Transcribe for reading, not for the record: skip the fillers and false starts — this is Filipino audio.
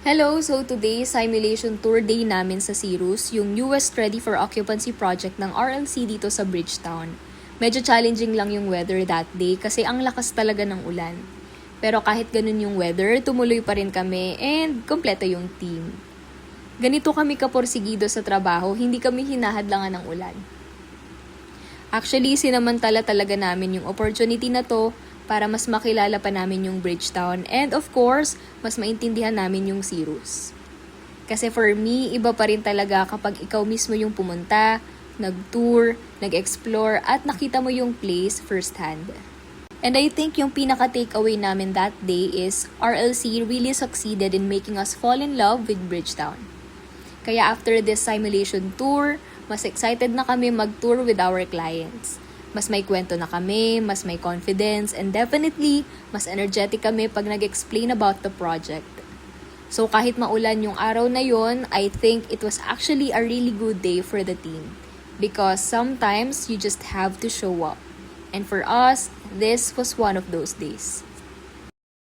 Hello! So today, simulation tour day namin sa Cirrus, yung newest ready for occupancy project ng RLC dito sa Bridgetown. Medyo challenging lang yung weather that day kasi ang lakas talaga ng ulan. Pero kahit ganun yung weather, tumuloy pa rin kami and kompleto yung team. Ganito kami kaporsigido sa trabaho, hindi kami hinahadlangan ng ulan. Actually, sinamantala talaga namin yung opportunity na to para mas makilala pa namin yung Bridgetown and of course, mas maintindihan namin yung Cirrus. Kasi for me, iba pa rin talaga kapag ikaw mismo yung pumunta, nag-tour, nag-explore at nakita mo yung place firsthand. And I think yung pinaka-takeaway namin that day is RLC really succeeded in making us fall in love with Bridgetown. Kaya after this simulation tour, mas excited na kami mag-tour with our clients. Mas may kwento na kami, mas may confidence, and definitely, mas energetic kami pag nag-explain about the project. So kahit maulan yung araw na yon, I think it was actually a really good day for the team. Because sometimes, you just have to show up. And for us, this was one of those days.